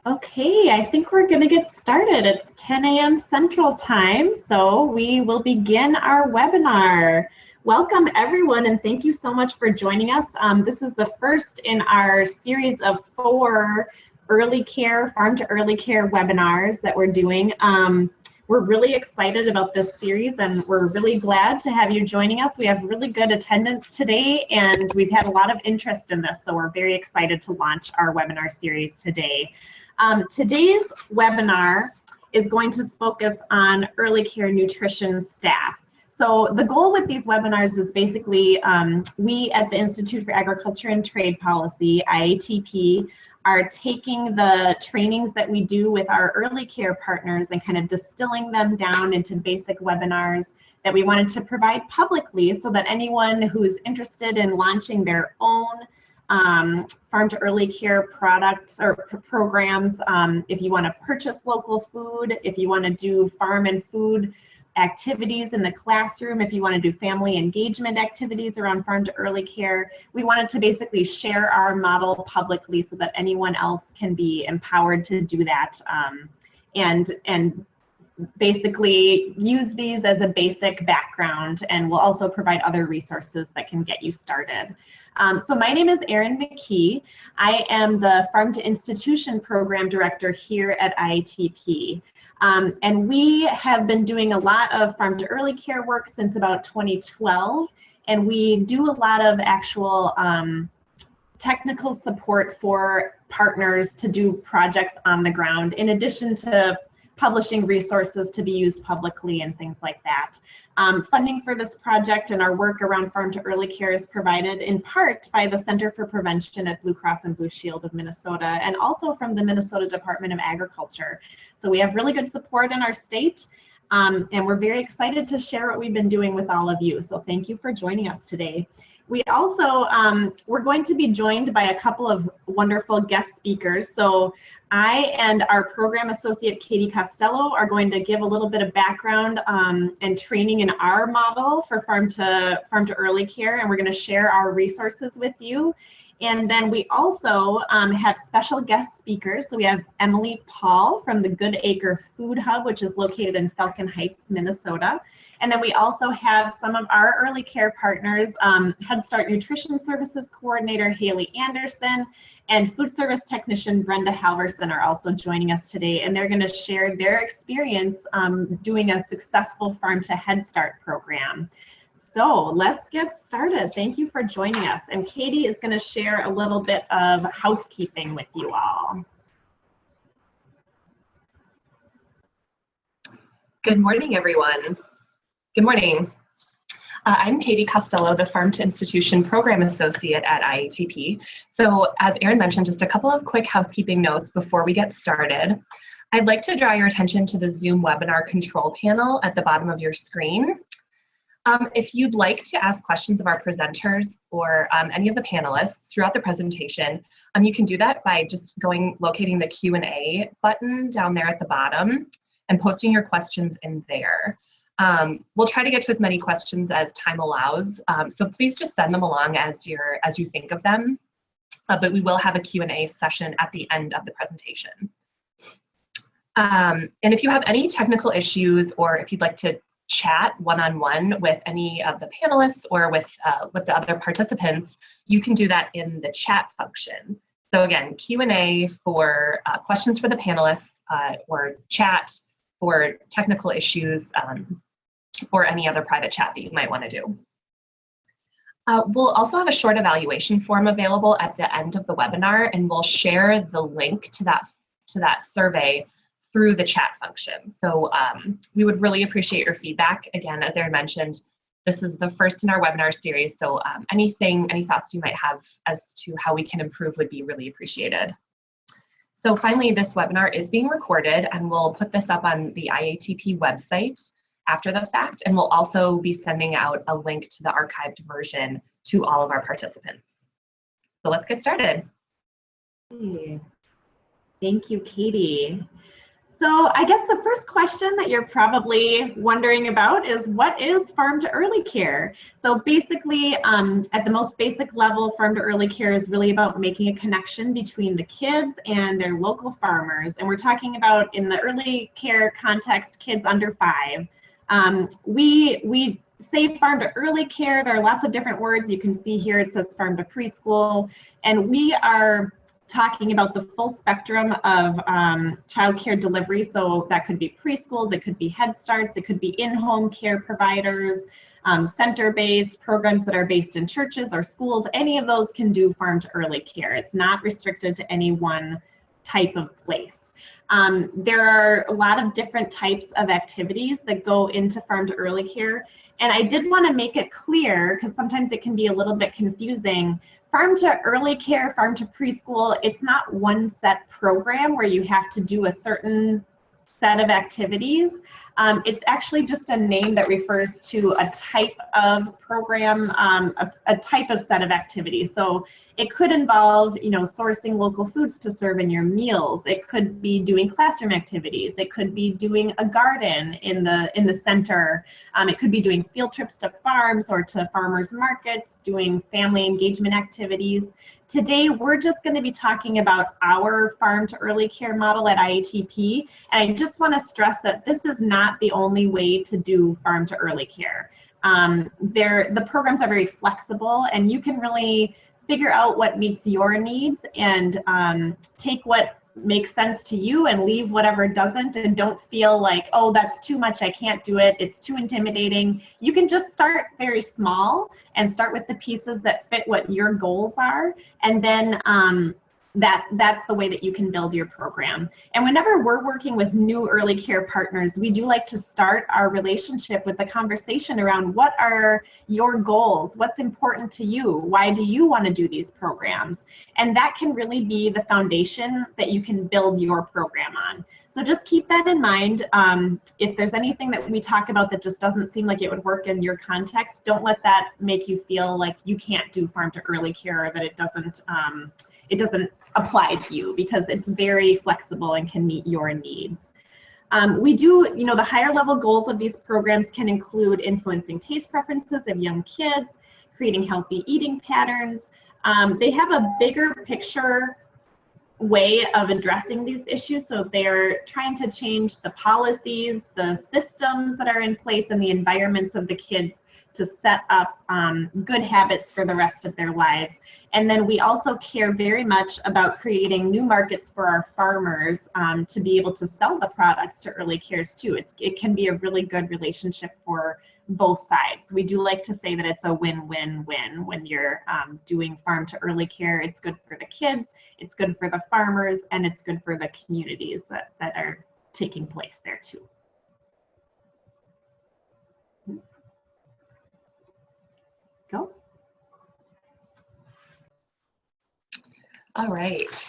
Okay, I think we're going to get started. It's 10 a.m. Central Time, so we will begin our webinar. Welcome everyone, and thank you so much for joining us. This is the first in our series of 4 early care, farm to early care webinars that we're doing. We're really excited about this series, and we're really glad to have you joining us. We have really good attendance today, and we've had a lot of interest in this, so we're very excited to launch our webinar series today. Today's webinar is going to focus on early care nutrition staff. So the goal with these webinars is basically we at the Institute for Agriculture and Trade Policy, IATP, are taking the trainings that we do with our early care partners and kind of distilling them down into basic webinars that we wanted to provide publicly so that anyone who's interested in launching their own farm to early care products or programs, if you want to purchase local food, if you want to do farm and food activities in the classroom, if you want to do family engagement activities around farm to early care, we wanted to basically share our model publicly so that anyone else can be empowered to do that and basically use these as a basic background, and we'll also provide other resources that can get you started. So my name is Erin McKee. I am the Farm to Institution Program Director here at IATP. And we have been doing a lot of farm to early care work since about 2012, and we do a lot of actual technical support for partners to do projects on the ground, in addition to publishing resources to be used publicly and things like that. Funding for this project and our work around farm to early care is provided in part by the Center for Prevention at Blue Cross and Blue Shield of Minnesota, and also from the Minnesota Department of Agriculture. So we have really good support in our state, and we're very excited to share what we've been doing with all of you. So thank you for joining us today. We also, we're going to be joined by a couple of wonderful guest speakers. So I and our program associate, Katie Costello, are going to give a little bit of background and training in our model for farm to early care, and we're going to share our resources with you. And then we also have special guest speakers. So we have Emily Paul from the Good Acre Food Hub, which is located in Falcon Heights, Minnesota. And then we also have some of our early care partners, Headstart Nutrition Services Coordinator Haley Anderson and Food Service Technician Brenda Halverson are also joining us today, and they're going to share their experience doing a successful Farm to Headstart program. So let's get started. Thank you for joining us. And Katie is going to share a little bit of housekeeping with you all. Good morning, everyone. Good morning. I'm Katie Costello, the Farm to Institution Program Associate at IATP. So as Erin mentioned, just a couple of quick housekeeping notes before we get started. I'd like to draw your attention to the Zoom webinar control panel at the bottom of your screen. If you'd like to ask questions of our presenters or any of the panelists throughout the presentation, you can do that by just locating the Q&A button down there at the bottom and posting your questions in there. We'll try to get to as many questions as time allows, so please just send them along as you think of them, but we will have a Q&A session at the end of the presentation. And if you have any technical issues, or if you'd like to chat one-on-one with any of the panelists or with the other participants, you can do that in the chat function. So again, Q&A for questions for the panelists, or chat for technical issues, or any other private chat that you might want to do. We'll also have a short evaluation form available at the end of the webinar, and we'll share the link to that survey through the chat function. So we would really appreciate your feedback. Again, as Erin mentioned, this is the first in our webinar series, so any thoughts you might have as to how we can improve would be really appreciated. So finally, this webinar is being recorded, and we'll put this up on the IATP website after the fact, and we'll also be sending out a link to the archived version to all of our participants. So let's get started. Thank you, Katie. So I guess the first question that you're probably wondering about is, what is farm to early care? So basically, at the most basic level, farm to early care is really about making a connection between the kids and their local farmers. And we're talking about, in the early care context, kids under 5. We say farm to early care. There are lots of different words. You can see here it says farm to preschool. And we are talking about the full spectrum of childcare delivery. So that could be preschools, it could be Headstarts, it could be in-home care providers, center-based programs that are based in churches or schools. Any of those can do farm to early care. It's not restricted to any one type of place. There are a lot of different types of activities that go into farm to early care. And I did want to make it clear, because sometimes it can be a little bit confusing. Farm to early care, farm to preschool, it's not one set program where you have to do a certain set of activities. It's actually just a name that refers to a type of program, a type of set of activities. So it could involve, sourcing local foods to serve in your meals. It could be doing classroom activities. It could be doing a garden in the center. It could be doing field trips to farms or to farmers markets, doing family engagement activities. Today, we're just going to be talking about our farm to early care model at IATP. And I just want to stress that this is not the only way to do farm to early care. The programs are very flexible, and you can really figure out what meets your needs and take what makes sense to you and leave whatever doesn't, and don't feel like, oh, that's too much, I can't do it, it's too intimidating. You can just start very small and start with the pieces that fit what your goals are, and then that's the way that you can build your program. And whenever we're working with new early care partners, we do like to start our relationship with a conversation around, what are your goals? What's important to you? Why do you want to do these programs? And that can really be the foundation that you can build your program on. So just keep that in mind. If there's anything that we talk about that just doesn't seem like it would work in your context, don't let that make you feel like you can't do farm to early care, or that it doesn't apply to you, because it's very flexible and can meet your needs. We do, the higher level goals of these programs can include influencing taste preferences of young kids, creating healthy eating patterns. They have a bigger picture way of addressing these issues. So they're trying to change the policies, the systems that are in place, and the environments of the kids to set up good habits for the rest of their lives. And then we also care very much about creating new markets for our farmers to be able to sell the products to early cares too. It can be a really good relationship for both sides. We do like to say that it's a win-win-win when you're doing farm to early care. It's good for the kids, it's good for the farmers, and it's good for the communities that are taking place there too. Go. All right.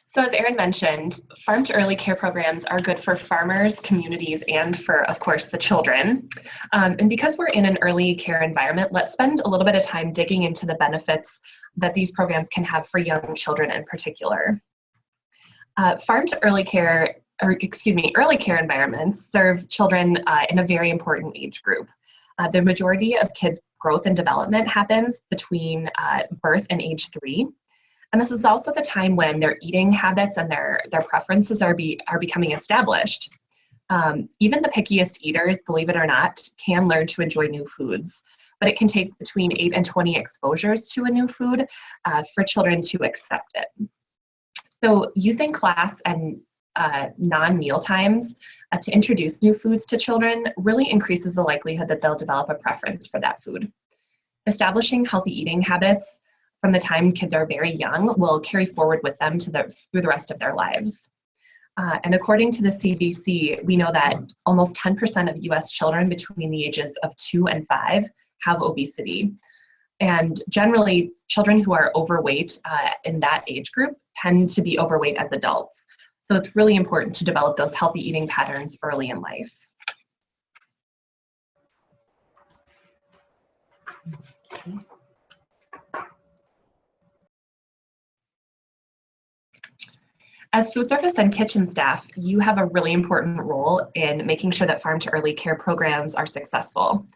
So as Erin mentioned, farm to early care programs are good for farmers, communities, and for, of course, the children. And because we're in an early care environment, let's spend a little bit of time digging into the benefits that these programs can have for young children in particular. Farm to early care, early care environments serve children in a very important age group. The majority of kids' growth and development happens between birth and age 3. And this is also the time when their eating habits and their preferences are becoming established. Even the pickiest eaters, believe it or not, can learn to enjoy new foods, but it can take between 8 and 20 exposures to a new food for children to accept it. So using class and non-meal times to introduce new foods to children really increases the likelihood that they'll develop a preference for that food. Establishing healthy eating habits from the time kids are very young will carry forward with them through the rest of their lives. And according to the CDC, we know that almost 10% of US children between the ages of 2 and 5 have obesity. And generally, children who are overweight in that age group tend to be overweight as adults. So it's really important to develop those healthy eating patterns early in life. Okay. As food service and kitchen staff, you have a really important role in making sure that farm to early care programs are successful.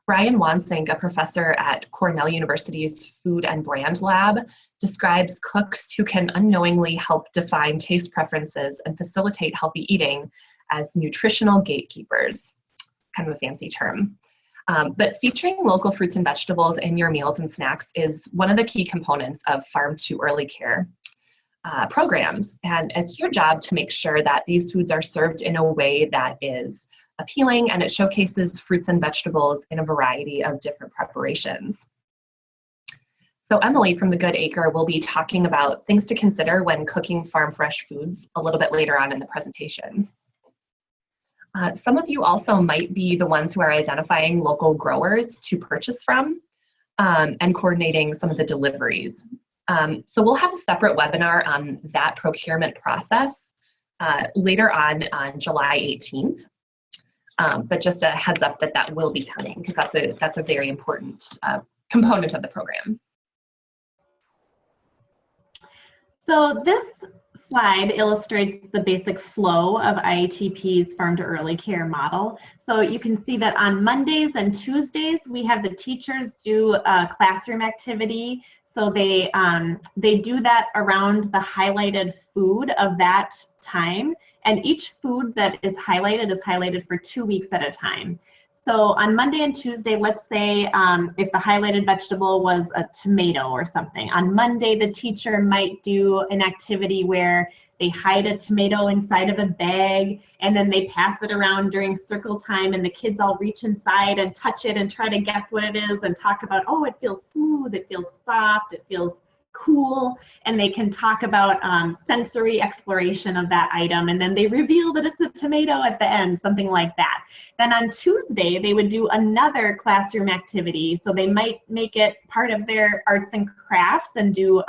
Brian Wansink, a professor at Cornell University's Food and Brand Lab, describes cooks who can unknowingly help define taste preferences and facilitate healthy eating as nutritional gatekeepers, kind of a fancy term. But featuring local fruits and vegetables in your meals and snacks is one of the key components of farm to early care programs. And it's your job to make sure that these foods are served in a way that is appealing and it showcases fruits and vegetables in a variety of different preparations. So Emily from the Good Acre will be talking about things to consider when cooking farm fresh foods a little bit later on in the presentation. Some of you also might be the ones who are identifying local growers to purchase from and coordinating some of the deliveries. So we'll have a separate webinar on that procurement process later on July 18th. But just a heads up that that will be coming because that's a very important component of the program. So this slide illustrates the basic flow of IATP's Farm to Early Care model. So you can see that on Mondays and Tuesdays, we have the teachers do a classroom activity. So they do that around the highlighted food of that time. And each food that is highlighted for 2 weeks at a time. So on Monday and Tuesday, let's say if the highlighted vegetable was a tomato or something. On Monday, the teacher might do an activity where they hide a tomato inside of a bag and then they pass it around during circle time and the kids all reach inside and touch it and try to guess what it is and talk about, oh, it feels smooth, it feels soft, it feels cool, and they can talk about sensory exploration of that item, and then they reveal that it's a tomato at the end, something like that. Then on Tuesday, they would do another classroom activity. So they might make it part of their arts and crafts and do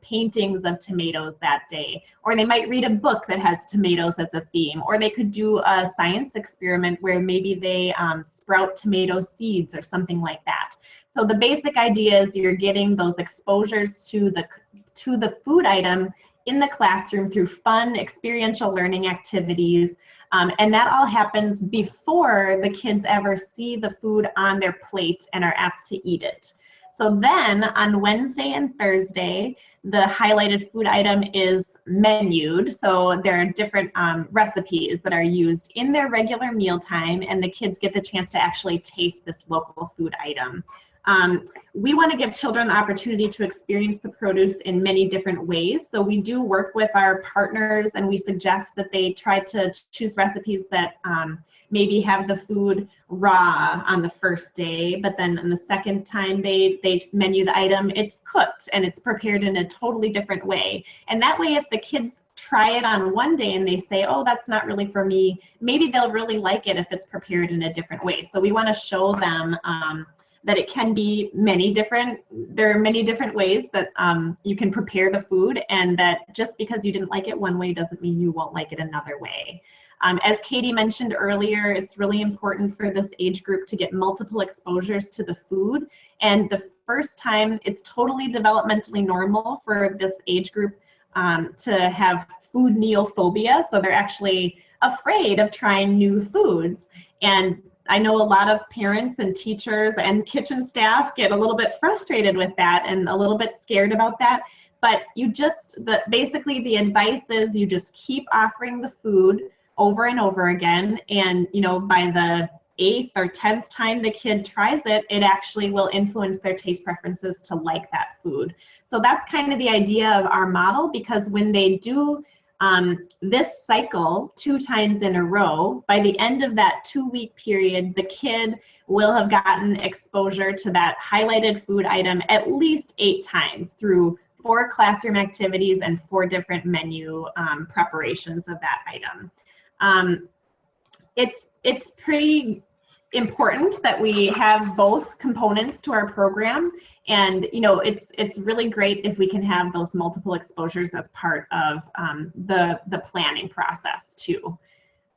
paintings of tomatoes that day. Or they might read a book that has tomatoes as a theme. Or they could do a science experiment where maybe they sprout tomato seeds or something like that. So the basic idea is you're getting those exposures to the food item in the classroom through fun experiential learning activities. And that all happens before the kids ever see the food on their plate and are asked to eat it. So then on Wednesday and Thursday, the highlighted food item is menued. So there are different recipes that are used in their regular mealtime, and the kids get the chance to actually taste this local food item. We want to give children the opportunity to experience the produce in many different ways. So we do work with our partners and we suggest that they try to choose recipes that maybe have the food raw on the first day, but then on the second time they menu the item, it's cooked and it's prepared in a totally different way. And that way, if the kids try it on one day and they say, oh, that's not really for me, maybe they'll really like it if it's prepared in a different way. So we want to show them that it can be there are many different ways that you can prepare the food, and that just because you didn't like it one way doesn't mean you won't like it another way. As Katie mentioned earlier, it's really important for this age group to get multiple exposures to the food. And the first time, it's totally developmentally normal for this age group to have food neophobia. So they're actually afraid of trying new foods. And I know a lot of parents and teachers and kitchen staff get a little bit frustrated with that and a little bit scared about that. But basically the advice is you just keep offering the food over and over again. And by the 8th or 10th time the kid tries it, it actually will influence their taste preferences to like that food. So that's kind of the idea of our model, because when they do this cycle 2 times in a row, by the end of that 2-week period, the kid will have gotten exposure to that highlighted food item at least 8 times through 4 classroom activities and 4 different menu preparations of that item. It's pretty important that we have both components to our program, and it's really great if we can have those multiple exposures as part of the planning process too.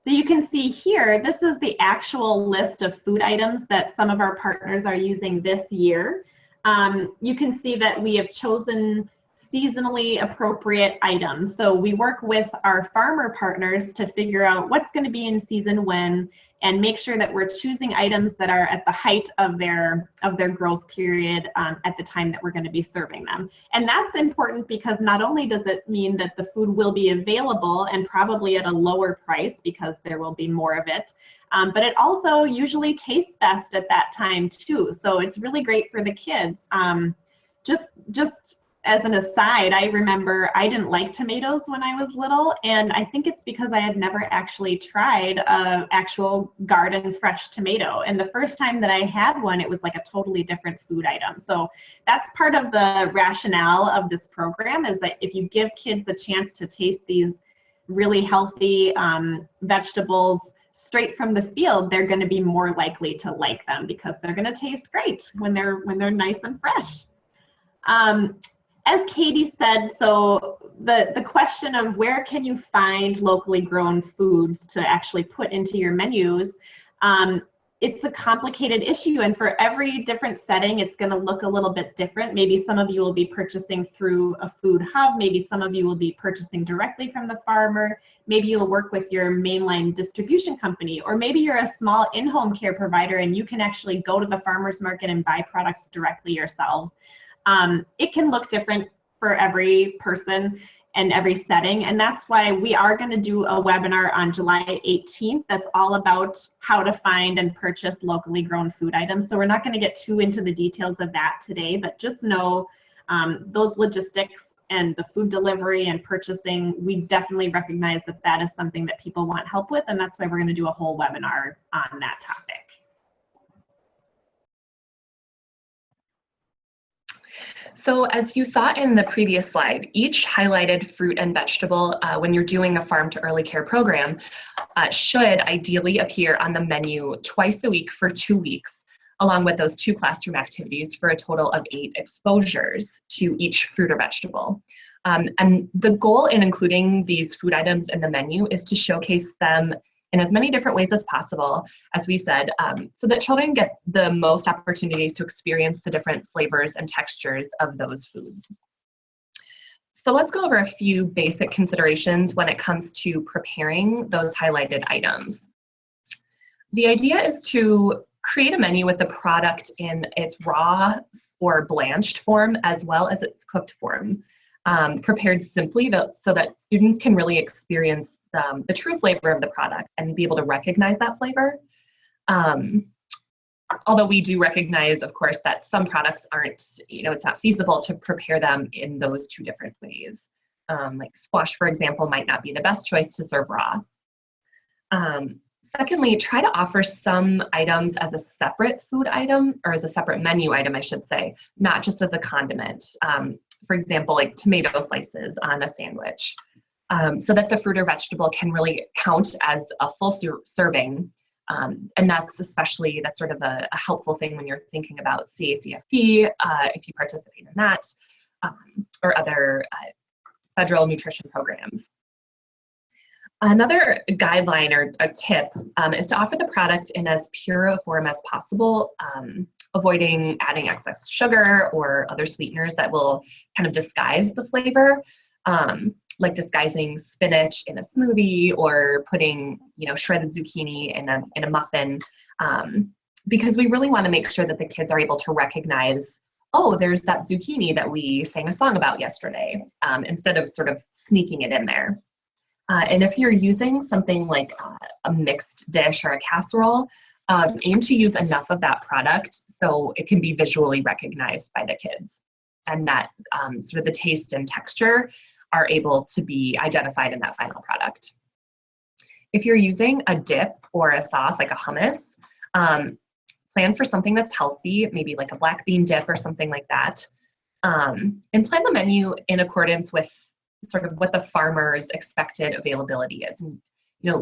So you can see here, this is the actual list of food items that some of our partners are using this year. You can see that we have chosen seasonally appropriate items. So we work with our farmer partners to figure out what's going to be in season when, and make sure that we're choosing items that are at the height of their growth period at the time that we're going to be serving them. And that's important because not only does it mean that the food will be available and probably at a lower price because there will be more of it, but it also usually tastes best at that time too. So it's really great for the kids. Just as an aside, I remember I didn't like tomatoes when I was little, and I think it's because I had never actually tried an actual garden fresh tomato. And the first time that I had one, it was like a totally different food item. So that's part of the rationale of this program, is that if you give kids the chance to taste these really healthy vegetables straight from the field, they're going to be more likely to like them because they're going to taste great when they're nice and fresh. As Katie said, so the question of where can you find locally grown foods to actually put into your menus, it's a complicated issue, and for every different setting, it's going to look a little bit different. Maybe some of you will be purchasing through a food hub. Maybe some of you will be purchasing directly from the farmer. Maybe you'll work with your mainline distribution company, or maybe you're a small in-home care provider and you can actually go to the farmer's market and buy products directly yourselves. It can look different for every person and every setting, and that's why we are going to do a webinar on July 18th that's all about how to find and purchase locally grown food items. So we're not going to get too into the details of that today, but just know those logistics and the food delivery and purchasing, we definitely recognize that that is something that people want help with, and that's why we're going to do a whole webinar on that topic. So as you saw in the previous slide, each highlighted fruit and vegetable when you're doing a farm to early care program should ideally appear on the menu twice a week for 2 weeks, along with those 2 classroom activities for a total of 8 exposures to each fruit or vegetable. And the goal in including these food items in the menu is to showcase them in as many different ways as possible, as we said, so that children get the most opportunities to experience the different flavors and textures of those foods. So let's go over a few basic considerations when it comes to preparing those highlighted items. The idea is to create a menu with the product in its raw or blanched form as well as its cooked form, prepared simply so that students can really experience the true flavor of the product and be able to recognize that flavor. Although we do recognize, of course, that some products aren't, it's not feasible to prepare them in those 2 different ways. Like squash, for example, might not be the best choice to serve raw. Secondly, try to offer some items as a separate food item, or as a separate menu item, I should say, not just as a condiment. For example, like tomato slices on a sandwich, so that the fruit or vegetable can really count as a full serving. And that's sort of a helpful thing when you're thinking about CACFP, if you participate in that, or other federal nutrition programs. Another guideline or a tip is to offer the product in as pure a form as possible, avoiding adding excess sugar or other sweeteners that will kind of disguise the flavor, like disguising spinach in a smoothie or putting, shredded zucchini in a muffin, because we really want to make sure that the kids are able to recognize, oh, there's that zucchini that we sang a song about yesterday, instead of sort of sneaking it in there. And if you're using something like a mixed dish or a casserole, aim to use enough of that product so it can be visually recognized by the kids, and that sort of the taste and texture are able to be identified in that final product. If you're using a dip or a sauce like a hummus, plan for something that's healthy, maybe like a black bean dip or something like that, and plan the menu in accordance with sort of what the farmer's expected availability is. And,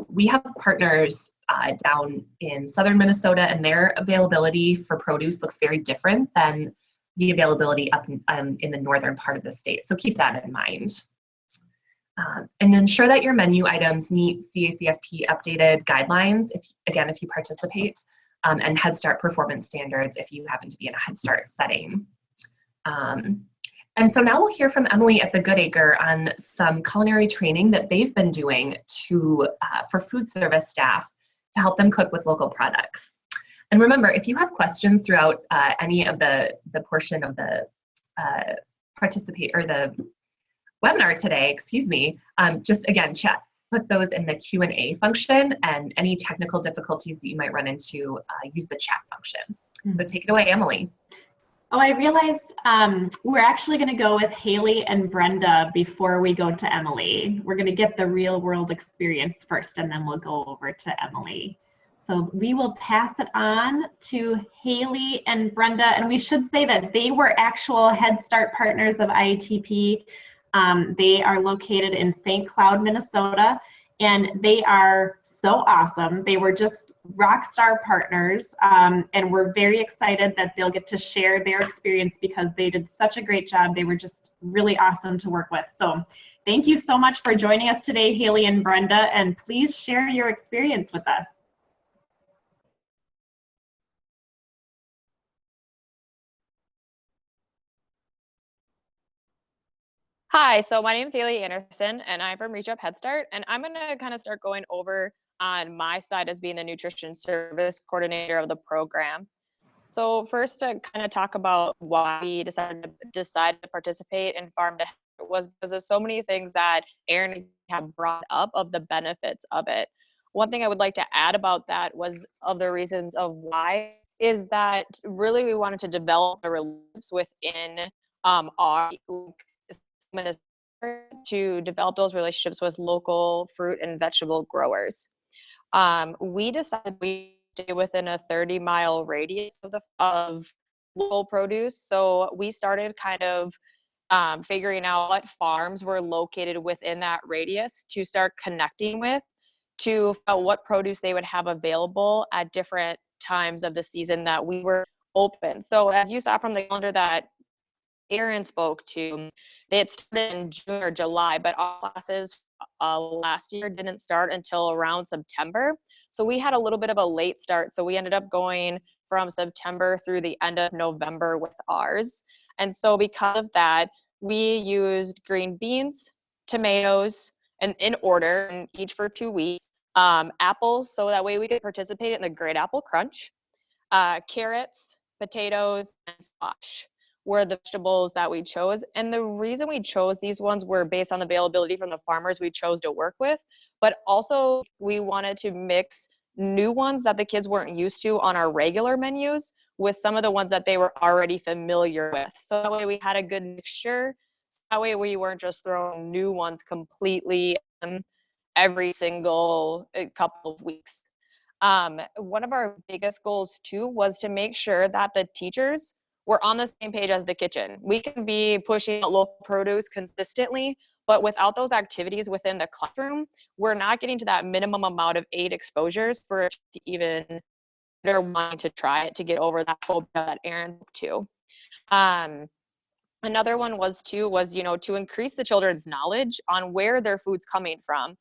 we have partners down in southern Minnesota, and their availability for produce looks very different than the availability up in the northern part of the state. So keep that in mind. And ensure that your menu items meet CACFP updated guidelines, if you participate, and Headstart performance standards if you happen to be in a Headstart setting. And so now we'll hear from Emily at the Good Acre on some culinary training that they've been doing for food service staff to help them cook with local products. And remember, if you have questions throughout any of the portion of the the webinar today, just again, put those in the Q&A function, and any technical difficulties that you might run into, use the chat function. So take it away, Emily. Oh, I realized we're actually going to go with Haley and Brenda before we go to Emily. We're going to get the real world experience first, and then we'll go over to Emily. So we will pass it on to Haley and Brenda, and we should say that they were actual Headstart partners of IATP. They are located in St. Cloud, Minnesota, and they are so awesome. They were just rock star partners, and we're very excited that they'll get to share their experience because they did such a great job. They were just really awesome to work with. So thank you so much for joining us today, Haley and Brenda, and please share your experience with us. Hi, so my name is Haley Anderson, and I'm from Reach Up Headstart, and I'm going to kind of start going over on my side as being the nutrition service coordinator of the program. So first, to kind of talk about why we decided to participate in Farm to Head was because of so many things that Aaron had brought up of the benefits of it. One thing I would like to add about that was of the reasons of why is that really we wanted to develop the relationships within our to develop those relationships with local fruit and vegetable growers. We decided we stay within a 30-mile radius of local produce. So we started kind of figuring out what farms were located within that radius to start connecting with, to find out what produce they would have available at different times of the season that we were open. So as you saw from the calendar that Aaron spoke to, they had started in June or July, but all classes last year didn't start until around September. So we had a little bit of a late start. So we ended up going from September through the end of November with ours. And so because of that, we used green beans, tomatoes, and in order, and each for 2 weeks, apples, so that way we could participate in the Great Apple Crunch, carrots, potatoes, and squash were the vegetables that we chose. And the reason we chose these ones were based on the availability from the farmers we chose to work with, but also we wanted to mix new ones that the kids weren't used to on our regular menus with some of the ones that they were already familiar with. So that way we had a good mixture. So that way we weren't just throwing new ones completely every single couple of weeks. One of our biggest goals too was to make sure that the teachers we're on the same page as the kitchen. We can be pushing out local produce consistently, but without those activities within the classroom, we're not getting to that minimum amount of 8 exposures for it to even consider wanting to try it, to get over that phobia that Aaron spoke to. Another one was to increase the children's knowledge on where their food's coming from.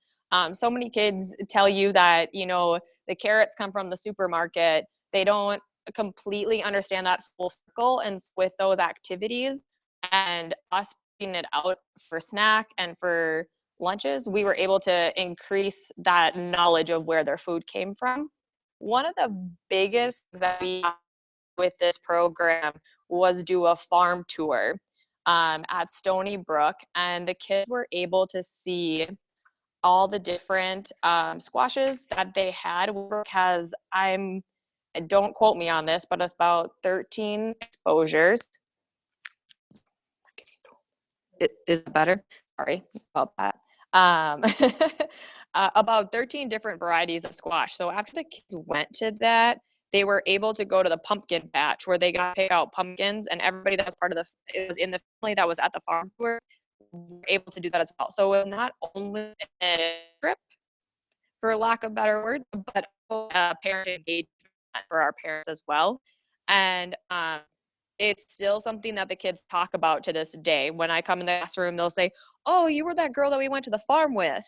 So many kids tell you that, the carrots come from the supermarket. They don't completely understand that full circle. And with those activities and us putting it out for snack and for lunches, we were able to increase that knowledge of where their food came from. One of the biggest things that we had with this program was do a farm tour at Stony Brook, and the kids were able to see all the different squashes that they had. Because don't quote me on this, but about 13 exposures. Is it better? Sorry about that. About 13 different varieties of squash. So after the kids went to that, they were able to go to the pumpkin patch where they got to pick out pumpkins, and everybody that was it was in the family that was at the farm tour were able to do that as well. So it was not only a trip, for lack of better word, but a parent engagement for our parents as well. And it's still something that the kids talk about to this day. When I come in the classroom, they'll say, "Oh, you were that girl that we went to the farm with."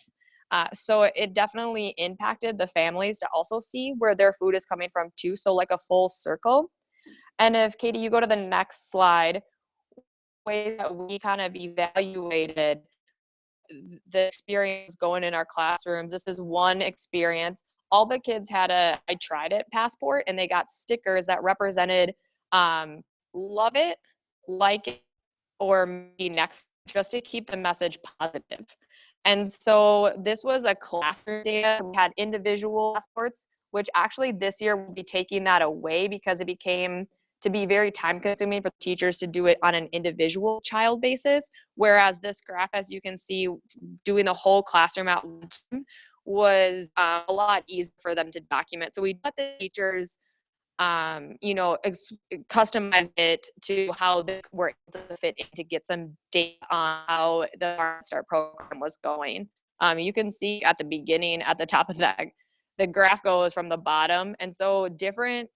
So it definitely impacted the families to also see where their food is coming from too. So like a full circle. And if Katie, you go to the next slide, way that we kind of evaluated the experience going in our classrooms. This is one experience. All the kids had a I tried it passport, and they got stickers that represented love it, like it, or maybe next, just to keep the message positive. And so this was a classroom data. We had individual passports, which actually this year we'll be taking that away because it became to be very time consuming for teachers to do it on an individual child basis. Whereas this graph, as you can see, doing the whole classroom at once was a lot easier for them to document. So we let the teachers customize it to how they were able to fit in to get some data on how the Headstart program was going. You can see at the beginning, at the top of that, the graph goes from the bottom. And so different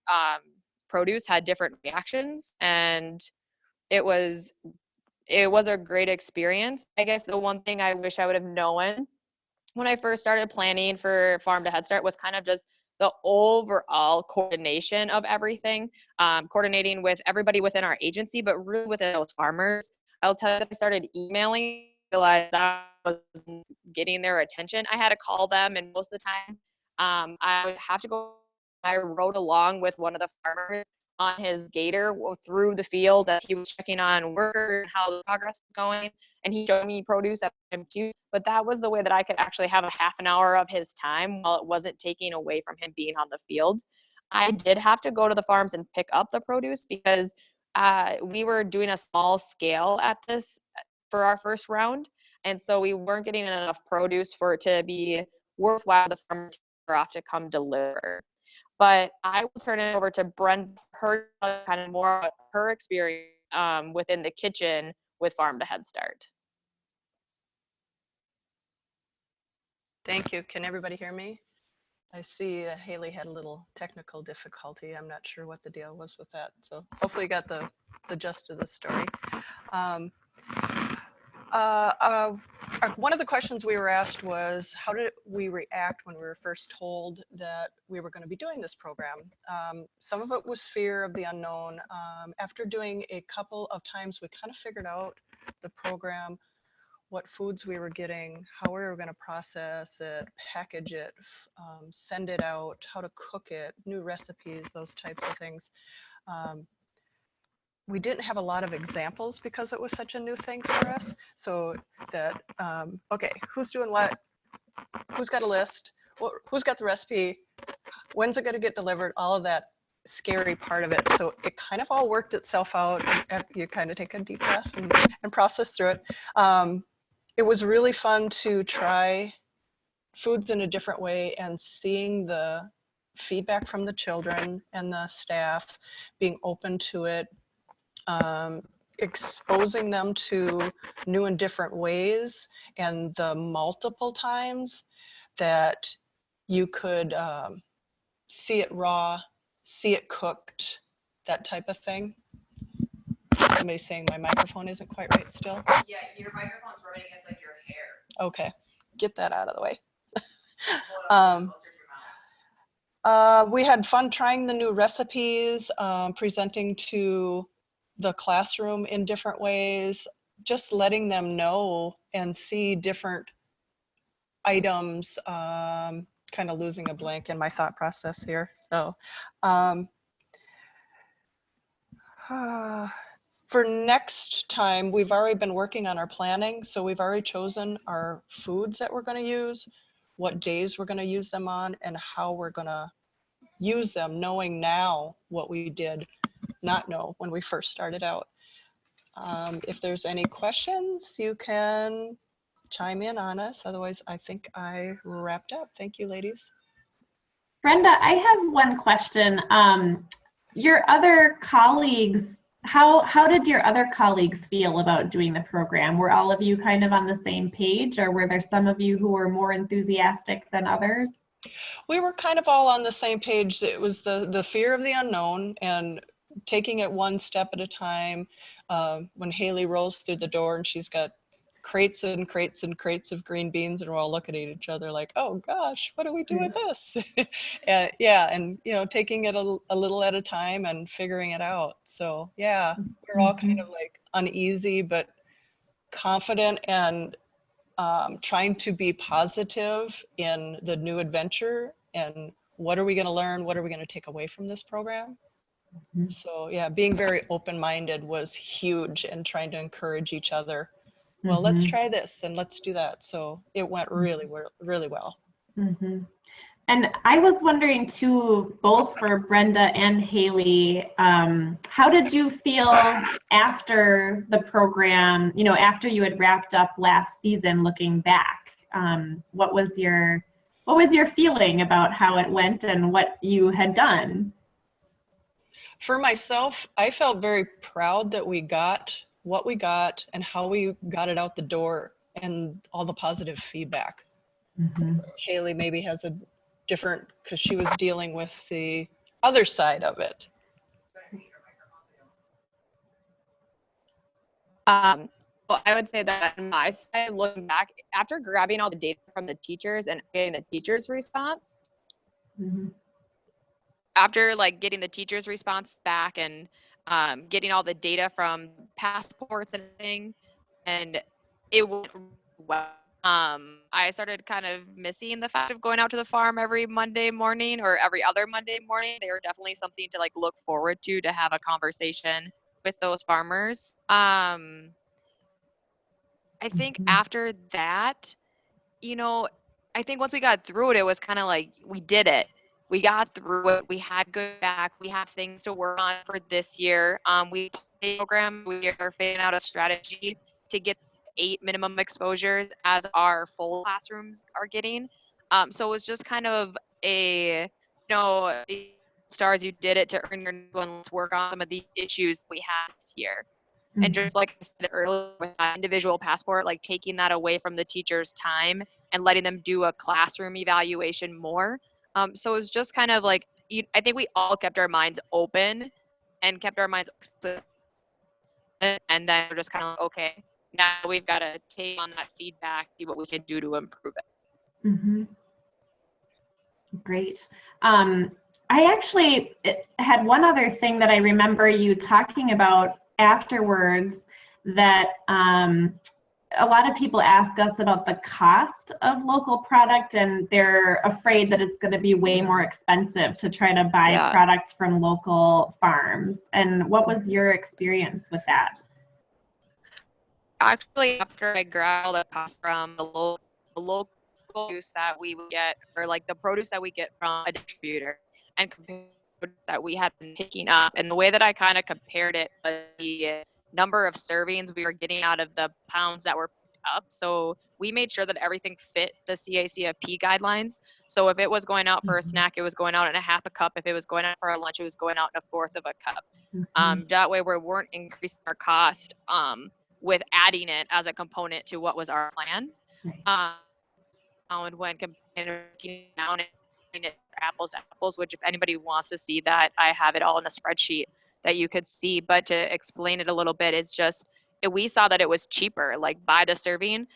produce had different reactions, and it was a great experience. I guess the one thing I wish I would have known when I first started planning for Farm to Headstart was kind of just the overall coordination of everything, coordinating with everybody within our agency, but really within those farmers. I'll tell you that I started emailing, realized that was getting their attention. I had to call them, and most of the time I would have to go. I rode along with one of the farmers on his gator through the field as he was checking on workers and how the progress was going. And he showed me produce at him too. But that was the way that I could actually have a half an hour of his time while it wasn't taking away from him being on the field. I did have to go to the farms and pick up the produce because we were doing a small scale at this for our first round. And so we weren't getting enough produce for it to be worthwhile the farmer off to come deliver. But I will turn it over to Brenda, her kind of more about her experience within the kitchen with Farm to Headstart. Thank you. Can everybody hear me? I see Haley had a little technical difficulty. I'm not sure what the deal was with that. So hopefully you got the gist of the story. One of the questions we were asked was, how did we react when we were first told that we were going to be doing this program? Some of it was fear of the unknown. After doing a couple of times, we kind of figured out the program, what foods we were getting, how we were going to process it, package it, send it out, how to cook it, new recipes, those types of things. We didn't have a lot of examples because it was such a new thing for us. So that, okay, who's doing what? Who's got a list? Who's got the recipe? When's it going to get delivered? All of that scary part of it. So it kind of all worked itself out. You kind of take a deep breath and process through it. It was really fun to try foods in a different way and seeing the feedback from the children and the staff, being open to it, exposing them to new and different ways, and the multiple times that you could see it raw, see it cooked, that type of thing. Somebody's saying my microphone isn't quite right still. Yeah, your microphone's rubbing against like your hair. Okay, get that out of the way. We had fun trying the new recipes, presenting to the classroom in different ways, just letting them know and see different items, kind of losing a blank in my thought process here. So for next time, we've already been working on our planning. So we've already chosen our foods that we're going to use, what days we're going to use them on, and how we're going to use them, knowing now what we did not know when we first started out. If there's any questions, you can chime in on us. Otherwise, I think I wrapped up. Thank you, ladies. Brenda, I have one question. Your other colleagues, how did your other colleagues feel about doing the program? Were all of you kind of on the same page, or were there some of you who were more enthusiastic than others? We were kind of all on the same page. It was the fear of the unknown and taking it one step at a time. When Haley rolls through the door and she's got crates and crates and crates of green beans, and we're all looking at each other like, oh gosh, what do we do with this? And yeah, and you know, taking it a little at a time and figuring it out. So yeah, we're all kind of like, uneasy but confident and trying to be positive in the new adventure and what are we going to learn, what are we going to take away from this program. So yeah, being very open-minded was huge and trying to encourage each other. Well, let's try this and let's do that. So it went really, really well. And I was wondering too, both for Brenda and Haley, how did you feel after the program, you know, after you had wrapped up last season, looking back? What was your feeling about how it went and what you had done? For myself, I felt very proud that we got what we got and how we got it out the door and all the positive feedback. Haley maybe has a different, because she was dealing with the other side of it. Well, I would say that on my side, looking back, after grabbing all the data from the teachers and getting the teachers' response, after like getting the teachers' response back and getting all the data from passports and everything, and it went well. I started kind of missing the fact of going out to the farm every Monday morning or every other Monday morning. They were definitely something to like look forward to have a conversation with those farmers. I think after that, you know, I think once we got through it, it was kind of like we did it. We got through it. We had good back. We have things to work on for this year. We program. We are figuring out a strategy to get 8 minimum exposures as our full classrooms are getting. So it was just kind of a, you know, stars, you did it to earn your one. Let's work on some of the issues we had this year. And just like I said earlier with that individual passport, like taking that away from the teacher's time and letting them do a classroom evaluation more. So it was just kind of like, I think we all kept our minds open and kept our minds open. And then we're just kind of like, okay, now we've got to take on that feedback, see what we can do to improve it. Great. I actually had one other thing that I remember you talking about afterwards that a lot of people ask us about the cost of local product, and they're afraid that it's going to be way more expensive to try to buy products from local farms. And what was your experience with that? Actually, after I grabbed all the costs from the local produce that we would get, or like the produce that we get from a distributor, and compared that we had been picking up, and the way that I kind of compared it was the number of servings we were getting out of the pounds that were picked up. So we made sure that everything fit the CACFP guidelines. So if it was going out for a snack, it was going out in a half a cup. If it was going out for a lunch, it was going out in a fourth of a cup. That way we weren't increasing our cost with adding it as a component to what was our plan. And when comparing down and apples to apples, which if anybody wants to see that, I have it all in a spreadsheet that you could see. But to explain it a little bit, it's just, we saw that it was cheaper, like by the serving.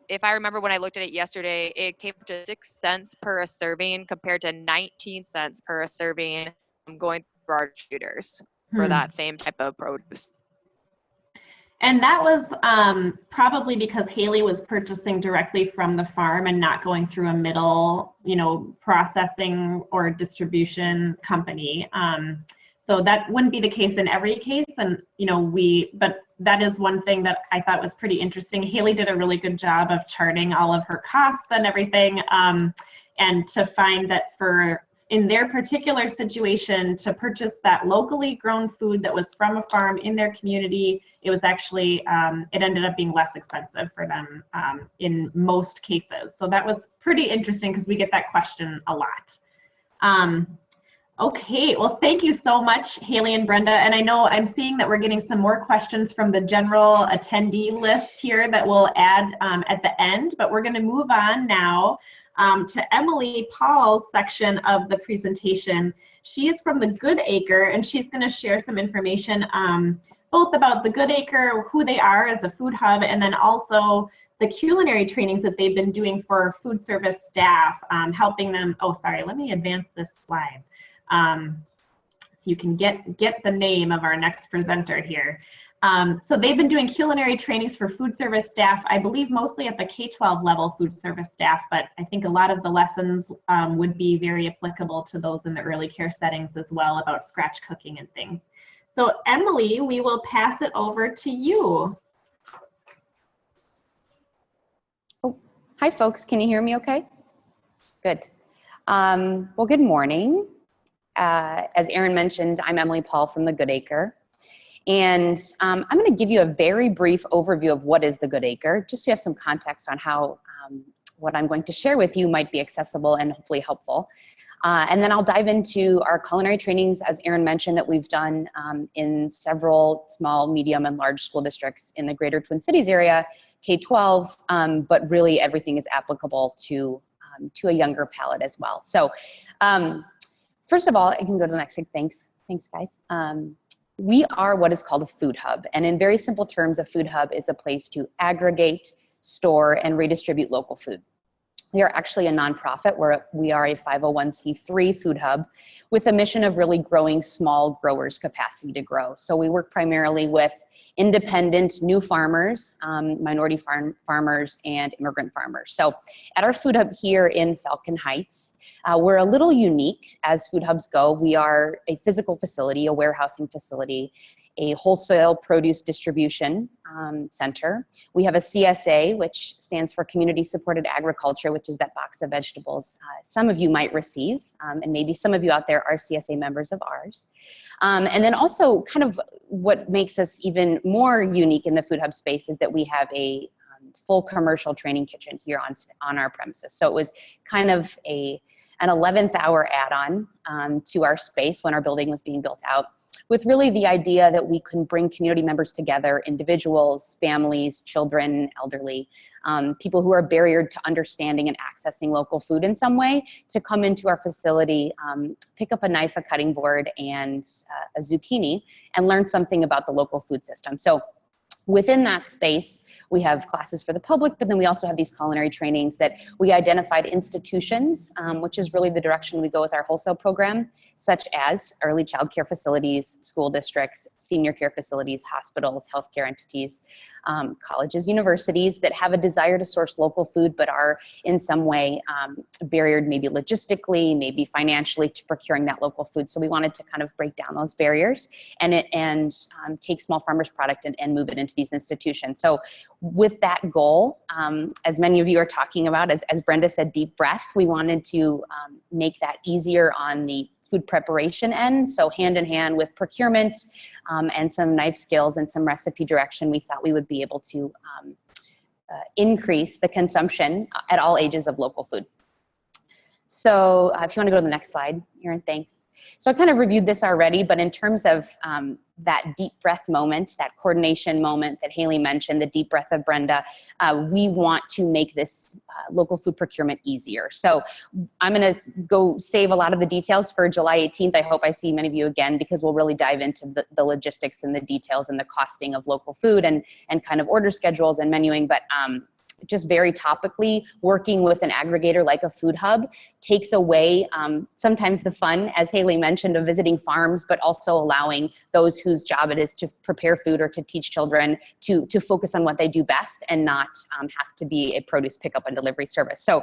If I remember when I looked at it yesterday, it came to 6 cents per a serving compared to 19 cents per a serving going through our distributors for that same type of produce. And that was probably because Haley was purchasing directly from the farm and not going through a middle, you know, processing or distribution company. So that wouldn't be the case in every case. And, you know, but that is one thing that I thought was pretty interesting. Haley did a really good job of charting all of her costs and everything. And to find that in their particular situation, to purchase that locally grown food that was from a farm in their community, it was actually, it ended up being less expensive for them in most cases. So that was pretty interesting because we get that question a lot. Okay, well, thank you so much, Haley and Brenda. And I know I'm seeing that we're getting some more questions from the general attendee list here that we'll add at the end, but we're gonna move on now to Emily Paul's section of the presentation. She is from the Good Acre, and she's going to share some information both about the Good Acre, who they are as a food hub, and then also the culinary trainings that they've been doing for food service staff, helping them. Oh, sorry, let me advance this slide so you can get the name of our next presenter here. So they've been doing culinary trainings for food service staff, I believe mostly at the K-12 level food service staff, but I think a lot of the lessons would be very applicable to those in the early care settings as well, about scratch cooking and things. So Emily, we will pass it over to you. Oh, hi folks, can you hear me okay? Good. Well, good morning. As Erin mentioned, I'm Emily Paul from the Good Acre. And I'm going to give you a very brief overview of what is the Good Acre, just so you have some context on how what I'm going to share with you might be accessible and hopefully helpful. And then I'll dive into our culinary trainings, as Erin mentioned, that we've done in several small, medium, and large school districts in the greater Twin Cities area, K-12, but really everything is applicable to a younger palate as well. So first of all, I can go to the next thing. Thanks guys. We are what is called a food hub. And in very simple terms, a food hub is a place to aggregate, store, and redistribute local food. We are actually a nonprofit where we are a 501c3 food hub with a mission of really growing small growers' capacity to grow. So we work primarily with independent new farmers, minority farmers, and immigrant farmers. So at our food hub here in Falcon Heights, we're a little unique as food hubs go. We are a physical facility, a warehousing facility, a wholesale produce distribution center. We have a CSA, which stands for Community Supported Agriculture, which is that box of vegetables some of you might receive, and maybe some of you out there are CSA members of ours. And then also kind of what makes us even more unique in the food hub space is that we have a full commercial training kitchen here on our premises. So it was kind of an 11th hour add-on to our space when our building was being built out, with really the idea that we can bring community members together, individuals, families, children, elderly, people who are barriered to understanding and accessing local food in some way, to come into our facility, pick up a knife, a cutting board, and a zucchini, and learn something about the local food system. So within that space, we have classes for the public, but then we also have these culinary trainings that we identified institutions, which is really the direction we go with our wholesale program, such as early child care facilities, school districts, senior care facilities, hospitals, healthcare entities, colleges, universities that have a desire to source local food, but are in some way barriered, maybe logistically, maybe financially, to procuring that local food. So we wanted to kind of break down those barriers and take small farmers product and move it into these institutions. So with that goal, as many of you are talking about, as Brenda said, deep breath, we wanted to make that easier on the food preparation end. So hand in hand with procurement and some knife skills and some recipe direction, we thought we would be able to increase the consumption at all ages of local food. So if you want to go to the next slide, Erin, thanks. So I kind of reviewed this already, but in terms of that deep breath moment, that coordination moment that Haley mentioned, the deep breath of Brenda, we want to make this local food procurement easier. So I'm going to go save a lot of the details for July 18th. I hope I see many of you again, because we'll really dive into the logistics and the details and the costing of local food and kind of order schedules and menuing. But just very topically, working with an aggregator like a food hub takes away sometimes the fun, as Haley mentioned, of visiting farms, but also allowing those whose job it is to prepare food or to teach children to focus on what they do best and not have to be a produce pickup and delivery service. So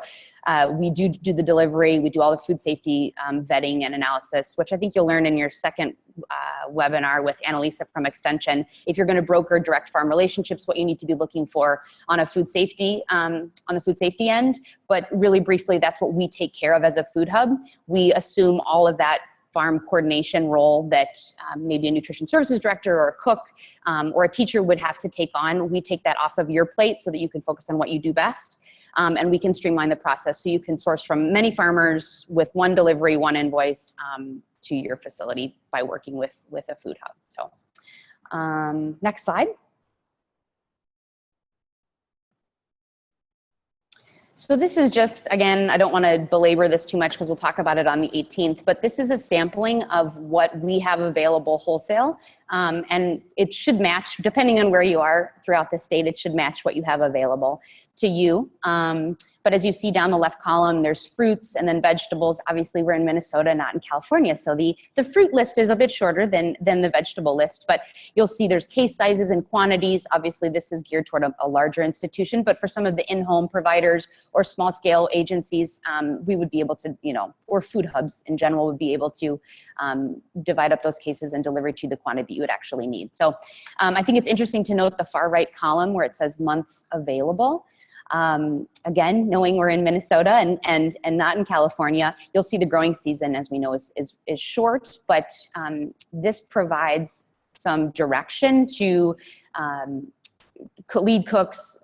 we do the delivery, we do all the food safety vetting and analysis, which I think you'll learn in your second webinar with Annalisa from Extension. If you're going to broker direct farm relationships, what you need to be looking for on a food safety, on the food safety end. But really briefly, that's what we take care of as a food hub. We assume all of that farm coordination role that maybe a nutrition services director or a cook or a teacher would have to take on. We take that off of your plate so that you can focus on what you do best. And we can streamline the process so you can source from many farmers with one delivery, one invoice to your facility by working with a food hub. So next slide. So this is just, again, I don't want to belabor this too much because we'll talk about it on the 18th, but this is a sampling of what we have available wholesale And it should match, depending on where you are throughout the state, it should match what you have available to you. But as you see down the left column, there's fruits and then vegetables. Obviously, we're in Minnesota, not in California, so the fruit list is a bit shorter than the vegetable list, but you'll see there's case sizes and quantities. Obviously, this is geared toward a larger institution, but for some of the in-home providers or small-scale agencies, we would be able to, or food hubs in general would be able to divide up those cases and deliver to the quantity you would actually need. So I think it's interesting to note the far right column where it says months available. Again, knowing we're in Minnesota and not in California, you'll see the growing season, as we know, is short, but this provides some direction to lead cooks,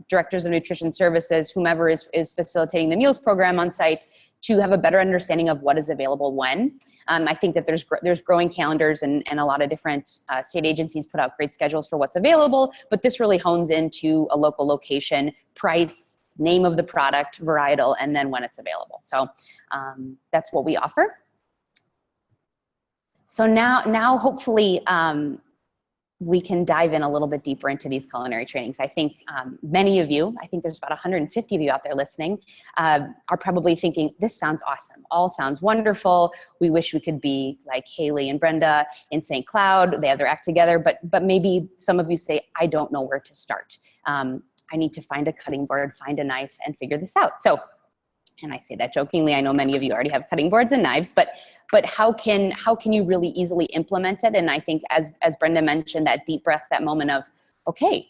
directors of nutrition services, whomever is facilitating the meals program on site, to have a better understanding of what is available when. I think that there's growing calendars and a lot of different state agencies put out great schedules for what's available, but this really hones into a local location, price, name of the product, varietal, and then when it's available. So that's what we offer. So now hopefully, we can dive in a little bit deeper into these culinary trainings. I think many of you, I think there's about 150 of you out there listening, are probably thinking, this sounds awesome. All sounds wonderful. We wish we could be like Haley and Brenda in St. Cloud. They have their act together, but maybe some of you say, I don't know where to start. I need to find a cutting board, find a knife, and figure this out. So, and I say that jokingly, I know many of you already have cutting boards and knives, but how can you really easily implement it? And I think as Brenda mentioned, that deep breath, that moment of, okay,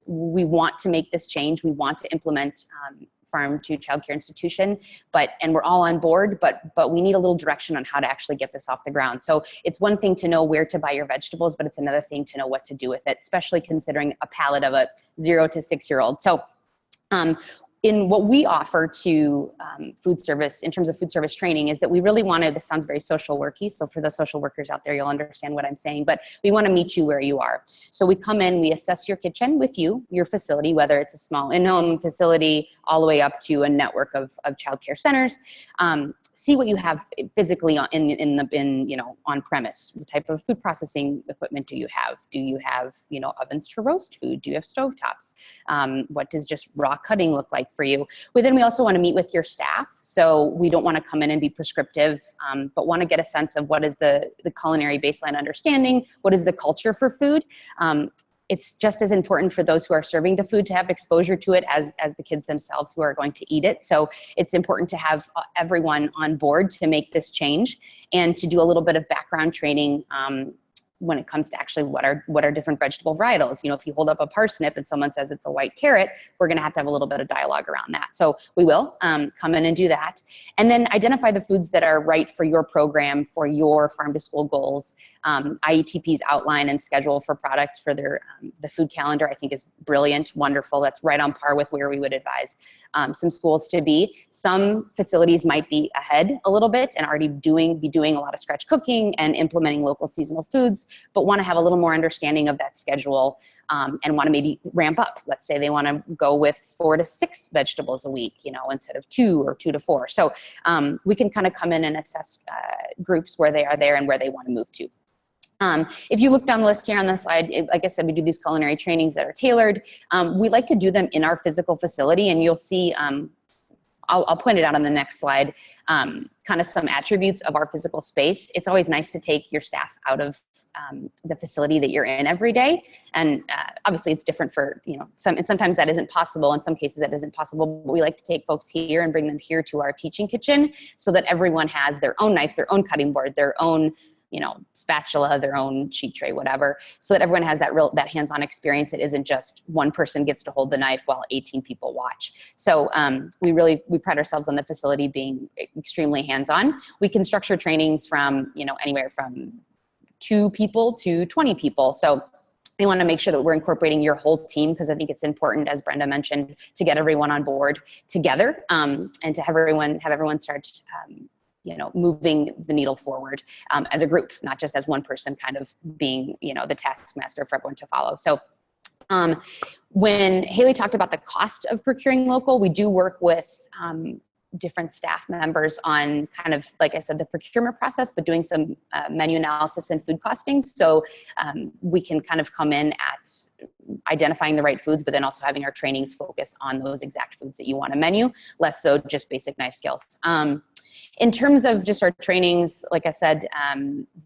we want to make this change. We want to implement farm to childcare institution, and we're all on board, but we need a little direction on how to actually get this off the ground. So it's one thing to know where to buy your vegetables, but it's another thing to know what to do with it, especially considering a palate of a 0 to 6-year-old. So, in what we offer to food service, in terms of food service training, is that we really want to, this sounds very social worky, so for the social workers out there, you'll understand what I'm saying, but we want to meet you where you are. So we come in, we assess your kitchen with you, your facility, whether it's a small in-home facility, all the way up to a network of childcare centers. See what you have physically on premise. What type of food processing equipment do you have? Do you have, ovens to roast food? Do you have stovetops? What does just raw cutting look like for you? Then we also want to meet with your staff. So we don't want to come in and be prescriptive, but want to get a sense of what is the culinary baseline understanding, what is the culture for food. It's just as important for those who are serving the food to have exposure to it as the kids themselves who are going to eat it. So it's important to have everyone on board to make this change and to do a little bit of background training when it comes to actually what are different vegetable varietals. If you hold up a parsnip and someone says it's a white carrot, we're going to have a little bit of dialogue around that. So we will come in and do that. And then identify the foods that are right for your program, for your farm to school goals. IETP's outline and schedule for products for the food calendar, I think, is brilliant, wonderful. That's right on par with where we would advise some schools to be. Some facilities might be ahead a little bit and already be doing a lot of scratch cooking and implementing local seasonal foods, but want to have a little more understanding of that schedule and want to maybe ramp up. Let's say they want to go with 4 to 6 vegetables a week, instead of 2 or 2 to 4. So we can kind of come in and assess groups where they are there and where they want to move to. If you look down the list here on the slide, like I said, we do these culinary trainings that are tailored. We like to do them in our physical facility, and you'll see, I'll point it out on the next slide, kind of some attributes of our physical space. It's always nice to take your staff out of the facility that you're in every day. And obviously it's different for, sometimes that isn't possible. In some cases that isn't possible, but we like to take folks here and bring them here to our teaching kitchen so that everyone has their own knife, their own cutting board, their own spatula, their own sheet tray, whatever, so that everyone has that hands-on experience. It isn't just one person gets to hold the knife while 18 people watch. So we pride ourselves on the facility being extremely hands-on. We can structure trainings from, anywhere from 2 people to 20 people. So we want to make sure that we're incorporating your whole team, because I think it's important, as Brenda mentioned, to get everyone on board together and to have everyone start moving the needle forward as a group, not just as one person kind of being, the taskmaster for everyone to follow. So when Haley talked about the cost of procuring local, we do work with different staff members on kind of, like I said, the procurement process, but doing some menu analysis and food costing. So we can kind of come in at identifying the right foods, but then also having our trainings focus on those exact foods that you want to menu, less so just basic knife skills. In terms of just our trainings, like I said,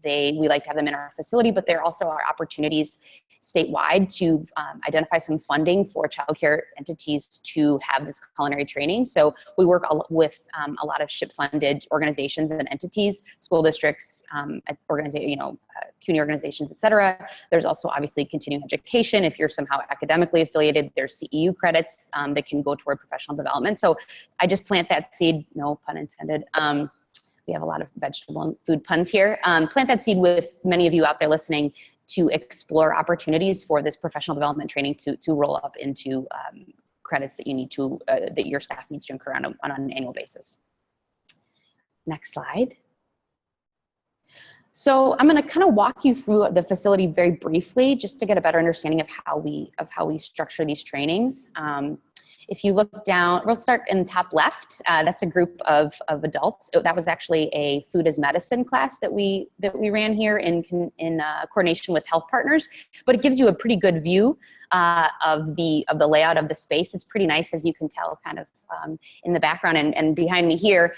we like to have them in our facility, but there also are opportunities statewide to identify some funding for childcare entities to have this culinary training. So we work with a lot of SHIP-funded organizations and entities, school districts, CUNY organizations, et cetera. There's also obviously continuing education. If you're somehow academically affiliated, there's CEU credits that can go toward professional development. So I just plant that seed, no pun intended. We have a lot of vegetable and food puns here. Plant that seed with many of you out there listening to explore opportunities for this professional development training to roll up into credits that you need to, that your staff needs to incur on an annual basis. Next slide. So I'm going to kind of walk you through the facility very briefly, just to get a better understanding of how we structure these trainings. If you look down, we'll start in the top left. That's a group of adults. That was actually a food as medicine class that we ran here in coordination with health partners. But it gives you a pretty good view of the layout of the space. It's pretty nice, as you can tell, kind of in the background and behind me here.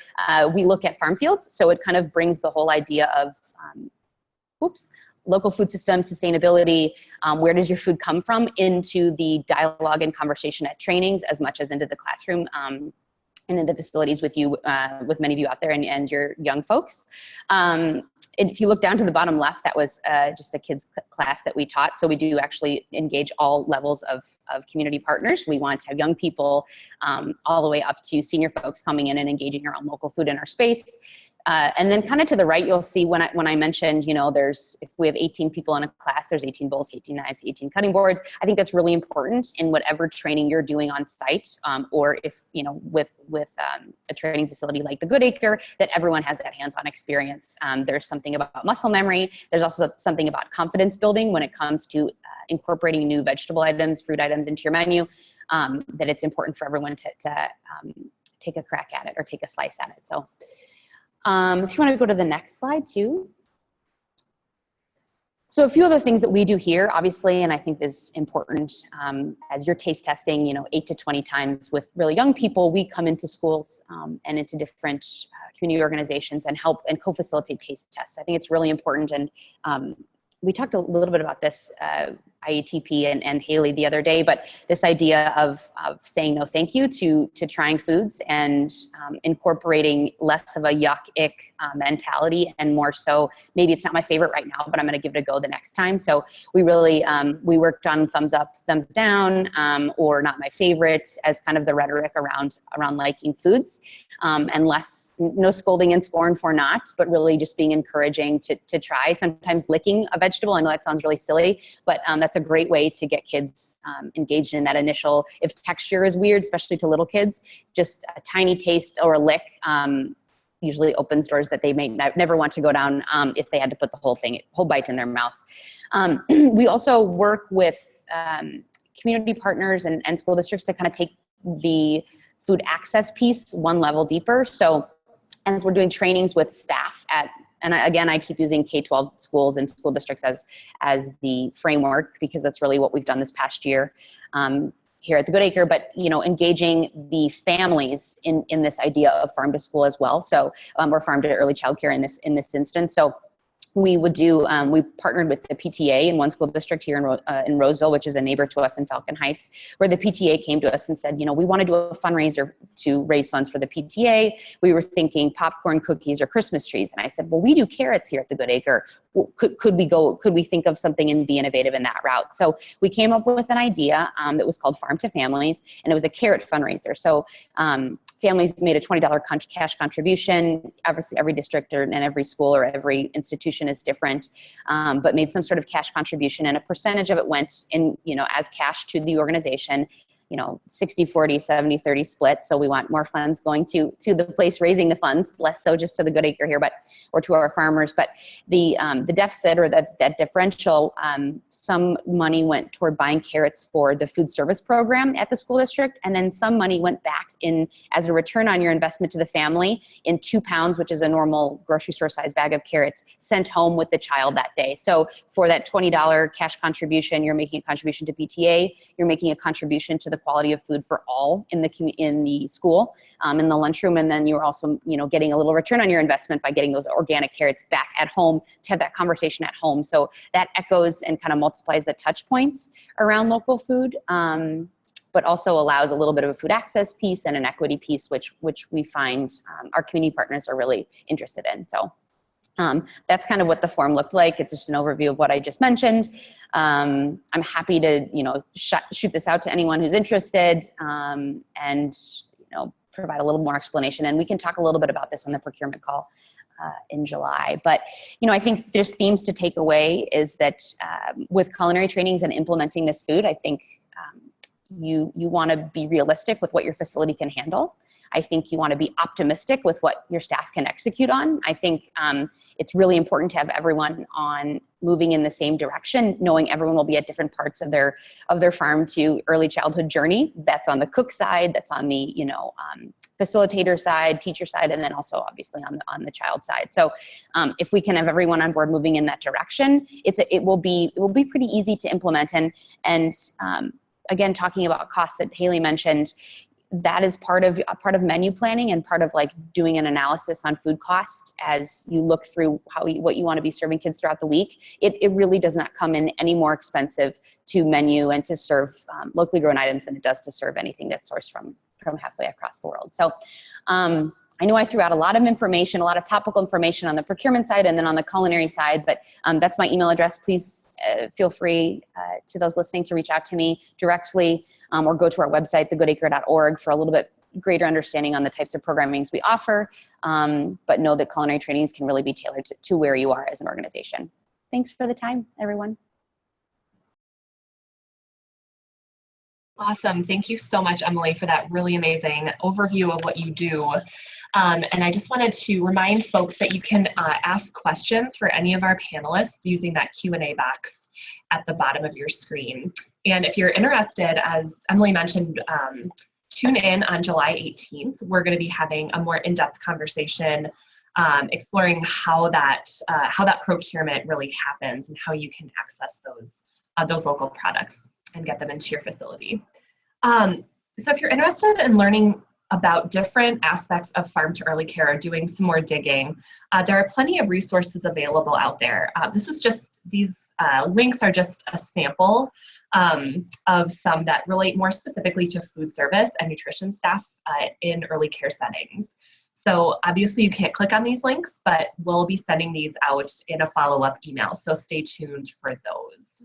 We look at farm fields, so it kind of brings the whole idea of local food system, sustainability, where does your food come from, into the dialogue and conversation at trainings as much as into the classroom and in the facilities with you, with many of you out there and your young folks. If you look down to the bottom left, that was just a kids class that we taught. So we do actually engage all levels of community partners. We want to have young people all the way up to senior folks coming in and engaging around local food in our space. And then kind of to the right, you'll see when I mentioned, if we have 18 people in a class, there's 18 bowls, 18 knives, 18 cutting boards. I think that's really important in whatever training you're doing on site, or if, with a training facility like the Good Acre, that everyone has that hands-on experience. There's something about muscle memory. There's also something about confidence building when it comes to incorporating new vegetable items, fruit items into your menu, that it's important for everyone to take a crack at it or take a slice at it. So. If you want to go to the next slide too. So a few other things that we do here, obviously, and I think is important, as you're taste testing, 8 to 20 times with really young people, we come into schools and into different community organizations and help and co-facilitate taste tests. I think it's really important, and we talked a little bit about this, IATP and Haley the other day, but this idea of saying no thank you to trying foods and incorporating less of a yuck, ick mentality, and more so, maybe it's not my favorite right now, but I'm gonna give it a go the next time. So we really, we worked on thumbs up, thumbs down, or not my favorite as kind of the rhetoric around liking foods, and less, no scolding and scorn for not, but really just being encouraging to try. Sometimes licking a vegetable, I know that sounds really silly, but that's a great way to get kids engaged in that initial, if texture is weird, especially to little kids, just a tiny taste or a lick usually opens doors that they may never want to go down if they had to put the whole bite in their mouth. We also work with community partners and school districts to kind of take the food access piece one level deeper. So as we're doing trainings with staff and again, I keep using K-12 schools and school districts as the framework, because that's really what we've done this past year here at the Good Acre, but engaging the families in this idea of farm to school as well. So we're farm to early childcare in this instance. So we would do, we partnered with the PTA in one school district here in Roseville, which is a neighbor to us in Falcon Heights, where the PTA came to us and said, we want to do a fundraiser to raise funds for the PTA. We were thinking popcorn, cookies, or Christmas trees. And I said, well, we do carrots here at the Good Acre. Could we think of something and be innovative in that route? So we came up with an idea that was called Farm to Families, and it was a carrot fundraiser. So families made a $20 cash contribution. Obviously, every district and every school or every institution is different, but made some sort of cash contribution, and a percentage of it went in, as cash to the organization. you know, 60-40, 70-30 split. So we want more funds going to the place raising the funds, less so just to the Goodacre here, or to our farmers. But the deficit, or that differential, some money went toward buying carrots for the food service program at the school district, and then some money went back in as a return on your investment to the family in 2 pounds, which is a normal grocery store size bag of carrots, sent home with the child that day. So for that $20 cash contribution, you're making a contribution to PTA, you're making a contribution to the quality of food for all in the school, in the lunchroom, and then you're also, you know, getting a little return on your investment by getting those organic carrots back at home to have that conversation at home. So that echoes and kind of multiplies the touch points around local food, but also allows a little bit of a food access piece and an equity piece, which we find our community partners are really interested in. So that's kind of what the form looked like. It's just an overview of what I just mentioned. I'm happy to, you know, shoot this out to anyone who's interested, and, you know, provide a little more explanation. And we can talk a little bit about this on the procurement call in July. But, you know, I think just themes to take away is that with culinary trainings and implementing this food, I think you want to be realistic with what your facility can handle. I think you want to be optimistic with what your staff can execute on. I think it's really important to have everyone moving in the same direction, knowing everyone will be at different parts of their farm to early childhood journey. That's on the cook side, that's on the, you know, facilitator side, teacher side, and then also obviously on the child side. So if we can have everyone on board moving in that direction, it will be pretty easy to implement. And again, talking about costs that Haley mentioned, that is part of menu planning and part of like doing an analysis on food cost as you look through what you want to be serving kids throughout the week. It really does not come in any more expensive to menu and to serve locally grown items than it does to serve anything that's sourced from halfway across the world. So I know I threw out a lot of information, a lot of topical information on the procurement side and then on the culinary side, but that's my email address. Please feel free to those listening to reach out to me directly, or go to our website, thegoodacre.org, for a little bit greater understanding on the types of programmings we offer, but know that culinary trainings can really be tailored to where you are as an organization. Thanks for the time, everyone. Awesome. Thank you so much, Emily, for that really amazing overview of what you do. And I just wanted to remind folks that you can ask questions for any of our panelists using that Q&A box at the bottom of your screen. And if you're interested, as Emily mentioned, tune in on July 18th. We're going to be having a more in-depth conversation exploring how that procurement really happens and how you can access those local products and get them into your facility. So if you're interested in learning about different aspects of farm to early care or doing some more digging, there are plenty of resources available out there. These links are just a sample of some that relate more specifically to food service and nutrition staff in early care settings. So obviously you can't click on these links, but we'll be sending these out in a follow-up email. So stay tuned for those.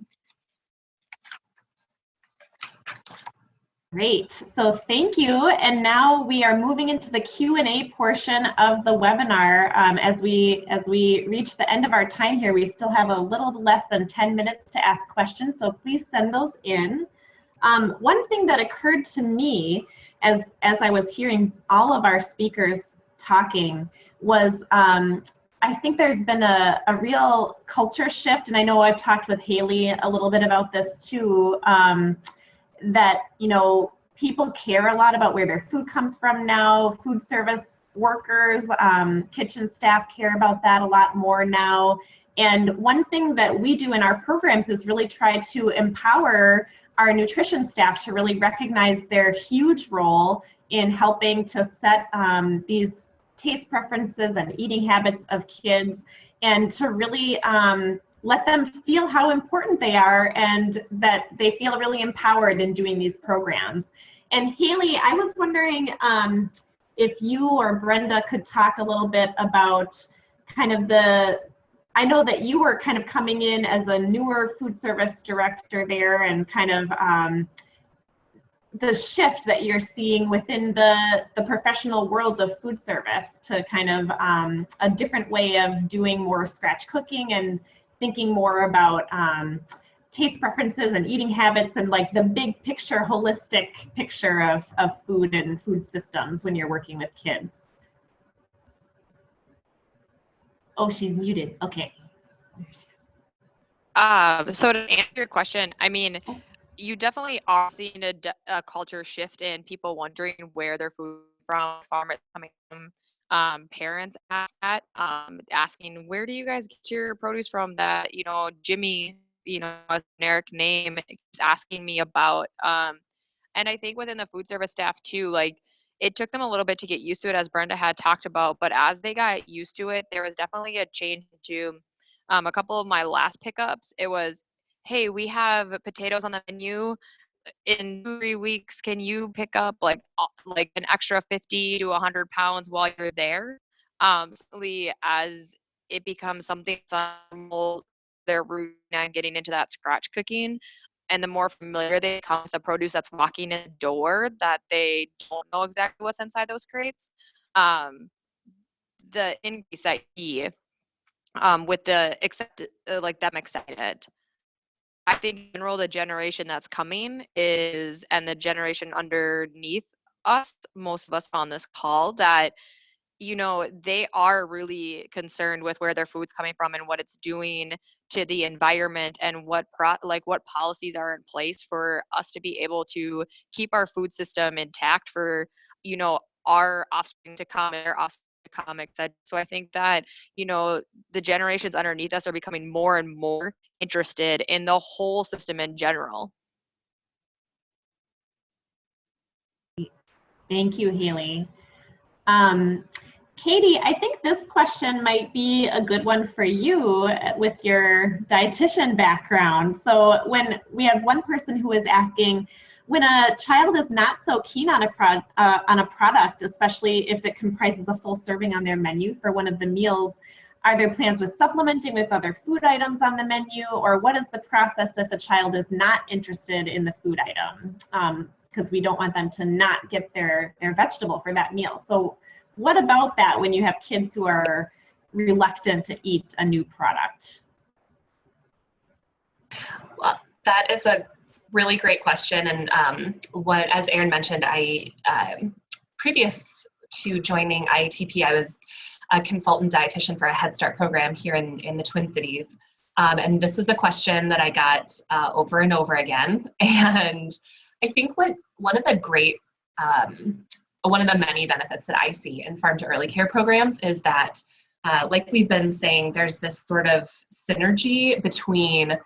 Great, so thank you. And now we are moving into the Q&A portion of the webinar. As we reach the end of our time here, we still have a little less than 10 minutes to ask questions, so please send those in. One thing that occurred to me as I was hearing all of our speakers talking was I think there's been a real culture shift, and I know I've talked with Haley a little bit about this too, that, you know, people care a lot about where their food comes from now. Food service workers, kitchen staff care about that a lot more now. And one thing that we do in our programs is really try to empower our nutrition staff to really recognize their huge role in helping to set these taste preferences and eating habits of kids, and to really let them feel how important they are and that they feel really empowered in doing these programs. And Haley, I was wondering if you or Brenda could talk a little bit about kind of I know that you were kind of coming in as a newer food service director there, and kind of the shift that you're seeing within the professional world of food service to kind of a different way of doing more scratch cooking and thinking more about taste preferences and eating habits and like the big picture, holistic picture of food and food systems when you're working with kids? Oh, she's muted. Okay. So to answer your question, I mean, you definitely are seeing a culture shift in people wondering where their food from, farm it's coming from. Parents ask that, asking, where do you guys get your produce from that, you know, Jimmy, you know, a generic name, keeps asking me about. And I think within the food service staff too, like it took them a little bit to get used to it, as Brenda had talked about, but as they got used to it, there was definitely a change to a couple of my last pickups. It was, hey, we have potatoes on the menu in 2 3 weeks. Can you pick up like an extra 50 to 100 pounds while you're there? Certainly as it becomes something that's normal, they're rooting on getting into that scratch cooking, and the more familiar they become with the produce that's walking in the door, that they don't know exactly what's inside those crates, the increase that you with the like them excited. I think in general the generation that's coming is, and the generation underneath us, most of us on this call, that you know they are really concerned with where their food's coming from and what it's doing to the environment, and what policies are in place for us to be able to keep our food system intact for, you know, our offspring to come and their offspring to come, etc. So I think that, you know, the generations underneath us are becoming more and more interested in the whole system in general. Thank you, Haley. Katie, I think this question might be a good one for you with your dietitian background. So when we have one person who is asking, when a child is not so keen on a product, especially if it comprises a full serving on their menu for one of the meals, are there plans with supplementing with other food items on the menu, or what is the process if a child is not interested in the food item? Because we don't want them to not get their vegetable for that meal. So what about that when you have kids who are reluctant to eat a new product? Well, that is a really great question. And what, as Erin mentioned, I previous to joining IATP, I was a consultant dietitian for a Headstart program here in the Twin Cities. And this is a question that I got over and over again. And I think one of the many benefits that I see in farm to early care programs is that, like we've been saying, there's this sort of synergy between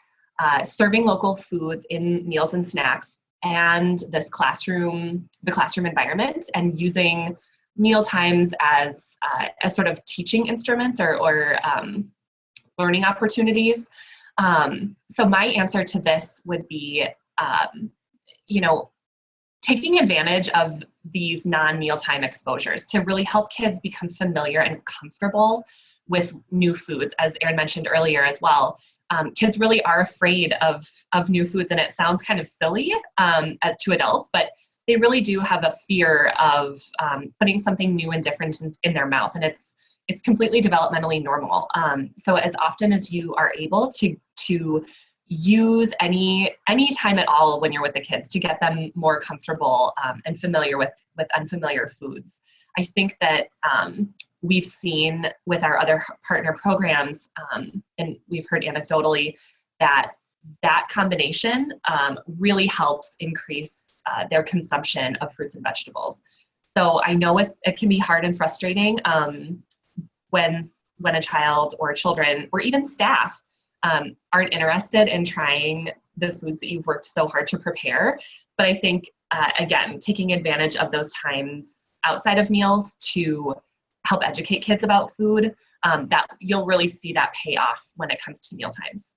serving local foods in meals and snacks and the classroom environment, and using meal times as sort of teaching instruments or learning opportunities. So my answer to this would be, you know, taking advantage of these non-mealtime exposures to really help kids become familiar and comfortable with new foods. As Erin mentioned earlier as well, kids really are afraid of new foods, and it sounds kind of silly as to adults, but they really do have a fear of putting something new and different in their mouth, and it's completely developmentally normal. So as often as you are able to use any time at all when you're with the kids to get them more comfortable and familiar with unfamiliar foods. I think that we've seen with our other partner programs, and we've heard anecdotally that combination really helps increase their consumption of fruits and vegetables. So I know it can be hard and frustrating when a child or children or even staff aren't interested in trying the foods that you've worked so hard to prepare. But I think, again, taking advantage of those times outside of meals to help educate kids about food, that you'll really see that pay off when it comes to meal times.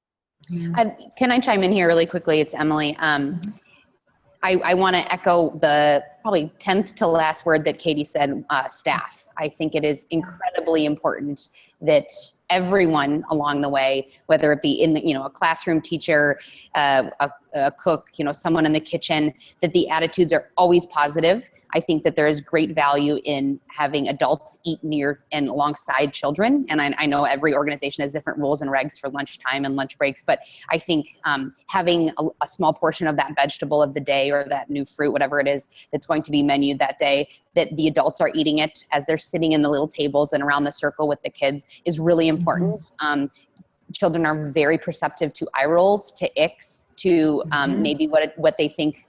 Can I chime in here really quickly? It's Emily. I want to echo the probably 10th to last word that Katie said, staff. I think it is incredibly important that everyone along the way, whether it be in a classroom teacher, a cook, someone in the kitchen, that the attitudes are always positive. I think that there is great value in having adults eat near and alongside children. And I know every organization has different rules and regs for lunchtime and lunch breaks, but I think having a small portion of that vegetable of the day or that new fruit, whatever it is that's going to be menued that day, that the adults are eating it as they're sitting in the little tables and around the circle with the kids is really important. Children are very perceptive to eye rolls, to icks, to maybe what they think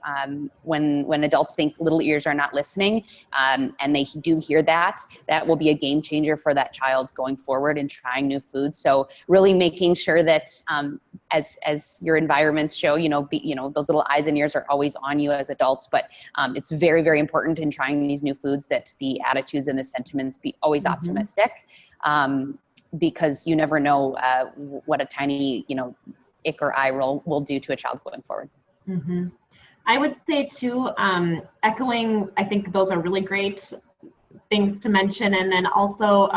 when adults think little ears are not listening, and they do hear that. That will be a game changer for that child going forward and trying new foods. So really making sure that as your environments show, those little eyes and ears are always on you as adults. But it's very, very important in trying these new foods that the attitudes and the sentiments be always optimistic. Because you never know what a tiny, ick or eye roll will do to a child going forward. I would say too, echoing, I think those are really great things to mention. And then also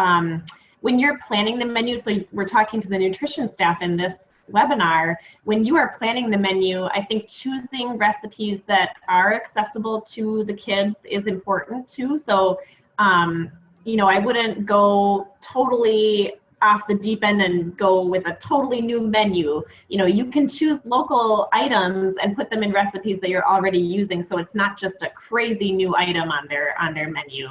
when you're planning the menu, so we're talking to the nutrition staff in this webinar, when you are planning the menu, I think choosing recipes that are accessible to the kids is important too. So, I wouldn't go totally off the deep end and go with a totally new menu. You can choose local items and put them in recipes that you're already using, so it's not just a crazy new item on their menu,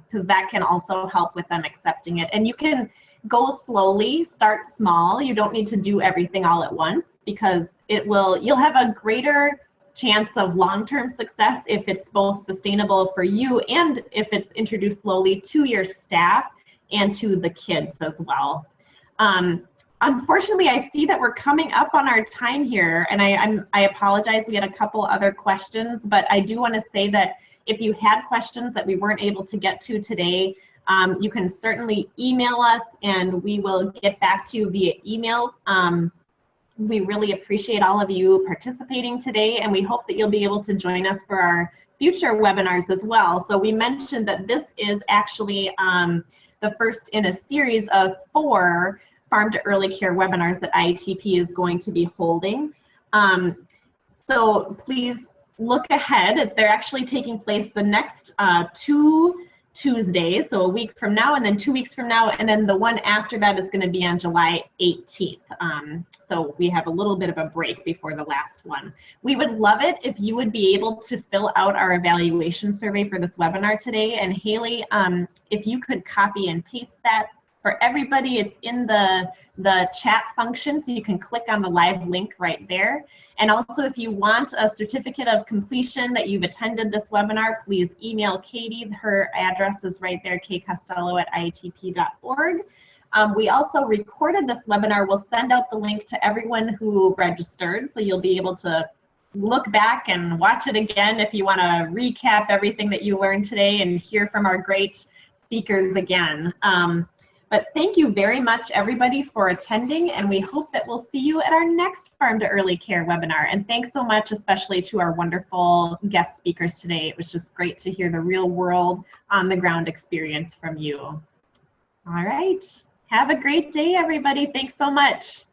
because that can also help with them accepting it. And you can go slowly, start small. You don't need to do everything all at once, because you'll have a greater chance of long-term success if it's both sustainable for you and if it's introduced slowly to your staff and to the kids as well. Unfortunately, I see that we're coming up on our time here, and I apologize. We had a couple other questions, but I do want to say that if you had questions that we weren't able to get to today, you can certainly email us and we will get back to you via email. We really appreciate all of you participating today, and we hope that you'll be able to join us for our future webinars as well. So we mentioned that this is actually the first in a series of 4 farm to early care webinars that IATP is going to be holding. So please look ahead. They're actually taking place the next 2 Tuesdays, so a week from now and then 2 weeks from now, and then the one after that is going to be on July 18th. So we have a little bit of a break before the last one. We would love it if you would be able to fill out our evaluation survey for this webinar today. And Haley, if you could copy and paste that for everybody, it's in the chat function, so you can click on the live link right there. And also, if you want a certificate of completion that you've attended this webinar, please email Katie. Her address is right there, kcostello@iatp.org. We also recorded this webinar. We'll send out the link to everyone who registered, so you'll be able to look back and watch it again if you want to recap everything that you learned today and hear from our great speakers again. But thank you very much, everybody, for attending, and we hope that we'll see you at our next Farm to Early Care webinar. And thanks so much, especially to our wonderful guest speakers today. It was just great to hear the real world on the ground experience from you. All right, have a great day, everybody. Thanks so much.